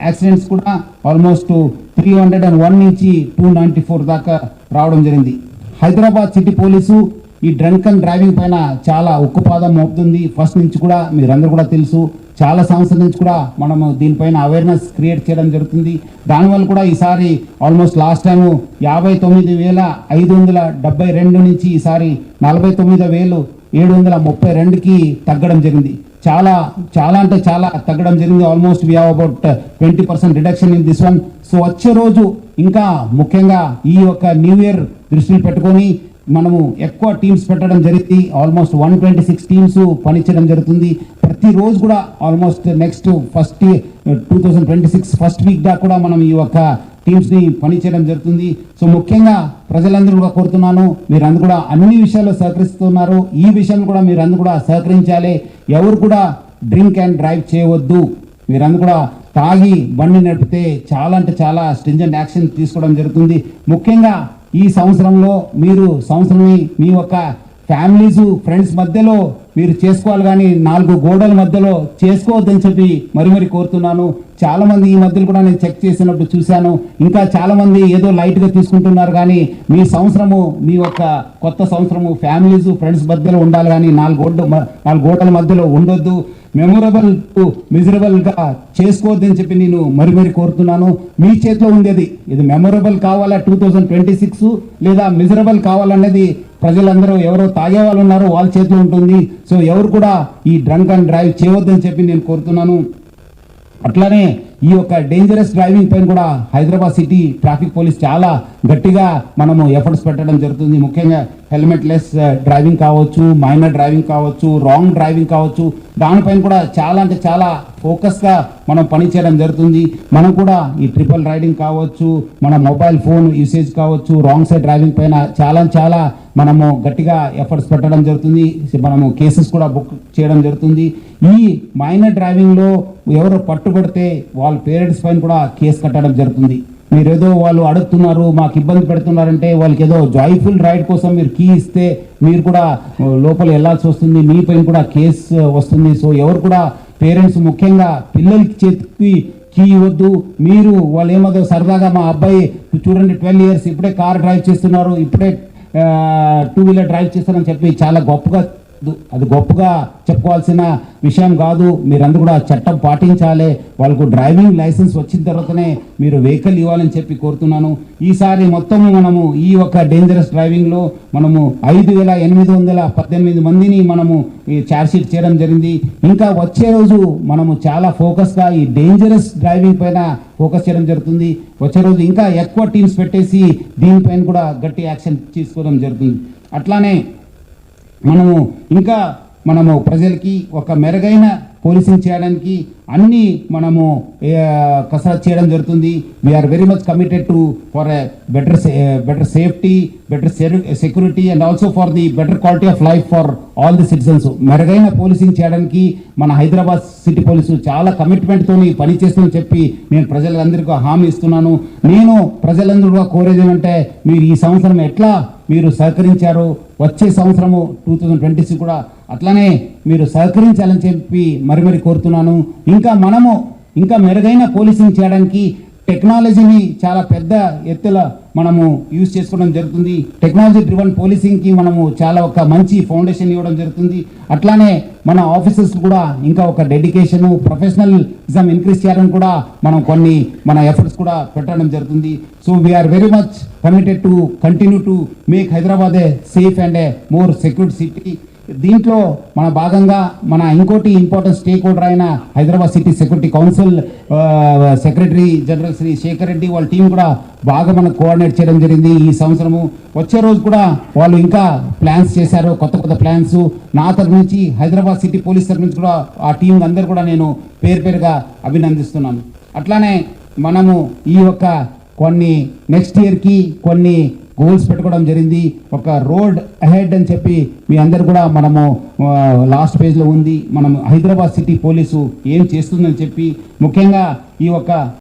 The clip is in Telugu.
యాక్సిడెంట్స్ కూడా ఆల్మోస్ట్ 301 నుంచి 294 దాకా రావడం జరిగింది. హైదరాబాద్ సిటీ పోలీసు ఈ డ్రంక్ అండ్ డ్రైవింగ్ పైన చాలా ఉక్కుపాదం మోపుతుంది. ఫస్ట్ నుంచి కూడా మీరందరూ కూడా తెలుసు, చాలా సంవత్సరాల నుంచి కూడా మనము దీనిపైన అవేర్నెస్ క్రియేట్ చేయడం జరుగుతుంది. దానివల్ల కూడా ఈసారి ఆల్మోస్ట్ లాస్ట్ టైము 59,572 నుంచి ఈసారి 49,732కి తగ్గడం జరిగింది. చాలా అంటే చాలా తగ్గడం జరిగింది. Almost we have about 20% reduction in this one. So వచ్చే రోజు ఇంకా ముఖ్యంగా ఈ యొక్క న్యూ ఇయర్ దృష్టిని పెట్టుకొని మనము ఎక్కువ టీమ్స్ పెట్టడం జరిగింది. ఆల్మోస్ట్ 126 టీమ్స్ పనిచేయడం జరుగుతుంది. ప్రతిరోజు కూడా ఆల్మోస్ట్ నెక్స్ట్ 2026 ఫస్ట్ వీక్ దాకా కూడా మనం ఈ యొక్క టీమ్స్ని పనిచేయడం జరుగుతుంది. సో ముఖ్యంగా ప్రజలందరూ కూడా కోరుతున్నాను, మీరందరూ కూడా అన్ని విషయాల్లో సహకరిస్తున్నారు. ఈ విషయం కూడా మీరందరూ కూడా సహకరించాలి. ఎవరు కూడా డ్రింక్ అండ్ డ్రైవ్ చేయవద్దు. మీరందరూ కూడా తాగి బండి నడిపితే చాలా అంటే చాలా స్ట్రింజెంట్ యాక్షన్ తీసుకోవడం జరుగుతుంది. ముఖ్యంగా ఈ సంవత్సరంలో మీరు మీ యొక్క ఫ్యామిలీస్ ఫ్రెండ్స్ మధ్యలో మీరు చేసుకోవాలి, కానీ 4 గోడల మధ్యలో చేసుకోవద్దని చెప్పి మరి కోరుతున్నాను. చాలా మంది ఈ మధ్యలో కూడా నేను చెక్ చేసినప్పుడు చూశాను, ఇంకా చాలా మంది ఏదో లైట్గా తీసుకుంటున్నారు. కానీ మీ యొక్క కొత్త సంవత్సరము ఫ్యామిలీస్ ఫ్రెండ్స్ మధ్యలో ఉండాలి, కానీ 4 గోడల మధ్యలో ఉండొద్దు. మెమొరబుల్ టు మిజరబుల్గా చేసుకోవద్దని చెప్పి నేను మరి కోరుతున్నాను. మీ చేతిలో ఉండేది ఇది మెమొరబుల్ కావాలా 2026 లేదా మిజరబుల్ కావాలనేది ప్రజలందరూ ఎవరో తాగే వాళ్ళు ఉన్నారో వాళ్ళ చేతిలో ఉంటుంది. సో ఎవరు కూడా ఈ డ్రంక్ అండ్ డ్రైవ్ చేయవద్దని చెప్పి నేను కోరుతున్నాను. అట్లానే ఈ యొక్క డేంజరస్ డ్రైవింగ్ పైన కూడా హైదరాబాద్ సిటీ ట్రాఫిక్ పోలీస్ చాలా గట్టిగా మనము ఎఫర్ట్స్ పెట్టడం జరుగుతుంది. ముఖ్యంగా హెల్మెట్ లెస్ డ్రైవింగ్ కావచ్చు, మైనర్ డ్రైవింగ్ కావచ్చు, రాంగ్ డ్రైవింగ్ కావచ్చు, దానిపైన కూడా చాలా అంటే చాలా ఫోకస్గా మనం పనిచేయడం జరుగుతుంది. మనం కూడా ఈ ట్రిపుల్ రైడింగ్ కావచ్చు, మన మొబైల్ ఫోన్ యూసేజ్ కావచ్చు, రాంగ్ సైడ్ డ్రైవింగ్ పైన చాలా మనము గట్టిగా ఎఫర్ట్స్ పెట్టడం జరుగుతుంది. మనము కేసెస్ కూడా బుక్ చేయడం జరుగుతుంది. ఈ మైనర్ డ్రైవింగ్లో ఎవరు పట్టుబడితే వాళ్ళ పేరెంట్స్ పైన కూడా కేసు కట్టడం జరుగుతుంది. మీరేదో వాళ్ళు అడుగుతున్నారు, మాకు ఇబ్బంది పెడుతున్నారంటే వాళ్ళకి ఏదో జాయ్ఫుల్ రైడ్ కోసం మీరు కీ ఇస్తే మీరు కూడా లోపల వెళ్ళాల్సి వస్తుంది, మీ పైన కూడా కేసు వస్తుంది. సో ఎవరు కూడా పేరెంట్స్ ముఖ్యంగా పిల్లలకి చేతికి కీ ఇవ్వద్దు. మీరు వాళ్ళు ఏమదో సరదాగా మా అబ్బాయి చూడండి 12 years ఇప్పుడే కార్ డ్రైవ్ చేస్తున్నారు, ఇప్పుడే 2 వీలర్ డ్రైవ్ చేస్తారని చెప్పి చాలా గొప్పగా చెప్పుకోవాల్సిన విషయం కాదు. మీరందరూ కూడా చట్టం పాటించాలి. వాళ్ళకు డ్రైవింగ్ లైసెన్స్ వచ్చిన తర్వాతనే మీరు వెహికల్ ఇవ్వాలని చెప్పి కోరుతున్నాను. ఈసారి మొత్తము మనము ఈ యొక్క డేంజరస్ డ్రైవింగ్లో మనము 5,818 మందిని మనము ఈ ఛార్జ్షీట్ చేయడం జరిగింది. ఇంకా వచ్చే రోజు మనము చాలా ఫోకస్గా ఈ డేంజరస్ డ్రైవింగ్ పైన ఫోకస్ చేయడం జరుగుతుంది. వచ్చే రోజు ఇంకా ఎక్కువ టీమ్స్ పెట్టేసి దీనిపైన కూడా గట్టి యాక్షన్ తీసుకోవడం జరుగుతుంది. అట్లానే మనము ప్రజలకి ఒక మెరుగైన పోలీసింగ్ చేయడానికి అన్ని మనము కసరత్తు చేయడం జరుగుతుంది. We are very much committed to for a better safety, better security and also for the better quality of life for all the citizens. మెరుగైన పోలీసింగ్ చేయడానికి మన హైదరాబాద్ సిటీ పోలీసు చాలా కమిట్మెంట్తో పనిచేస్తుందని చెప్పి నేను ప్రజలందరికీ హామీ ఇస్తున్నాను. నేను ప్రజలందరూ కోరేది ఏమంటే మీరు ఈ సంవత్సరం ఎట్లా మీరు సహకరించారు, వచ్చే సంవత్సరము 2026 కూడా అట్లానే మీరు సహకరించాలని చెప్పి మరి కోరుతున్నాను. ఇంకా మెరుగైన పోలీసింగ్ చేయడానికి టెక్నాలజీని చాలా పెద్ద ఎత్తుల మనము యూజ్ చేసుకోవడం జరుగుతుంది. టెక్నాలజీ డ్రివన్ పోలీసింగ్కి మనము చాలా ఒక మంచి ఫౌండేషన్ ఇవ్వడం జరుగుతుంది. అట్లానే మన ఆఫీసర్స్ కూడా ఇంకా ఒక డెడికేషన్ ప్రొఫెషనలిజం ఇంక్రీజ్ చేయడానికి కూడా మన ఎఫర్ట్స్ కూడా పెట్టడం జరుగుతుంది. So we are very much committed to continue to make Hyderabad a safe and a more secured city. దీంట్లో మన భాగంగా మన ఇంకోటి ఇంపార్టెంట్ స్టేక్ హోల్డర్ అయిన Hyderabad city security council secretary general Shri Shekhar Reddy వాళ్ళ టీం కూడా బాగా మనకు కోఆర్డినేట్ చేయడం జరిగింది. ఈ సంవత్సరము వచ్చే రోజు కూడా వాళ్ళు ఇంకా ప్లాన్స్ చేశారు, కొత్త ప్లాన్స్. నా తరఫు నుంచి హైదరాబాద్ సిటీ పోలీస్ తరఫు నుంచి కూడా ఆ టీం అందరూ కూడా నేను పేరుగా అభినందిస్తున్నాను. అట్లానే మనము ఈ యొక్క నెక్స్ట్ ఇయర్కి కొన్ని గోల్స్ పెట్టుకోవడం జరిగింది. ఒక రోడ్ అహెడ్ అని చెప్పి మీ అందరు కూడా మనము లాస్ట్ పేజ్లో ఉంది. మనం హైదరాబాద్ సిటీ పోలీసు ఏం చేస్తుందని చెప్పి ముఖ్యంగా ఈ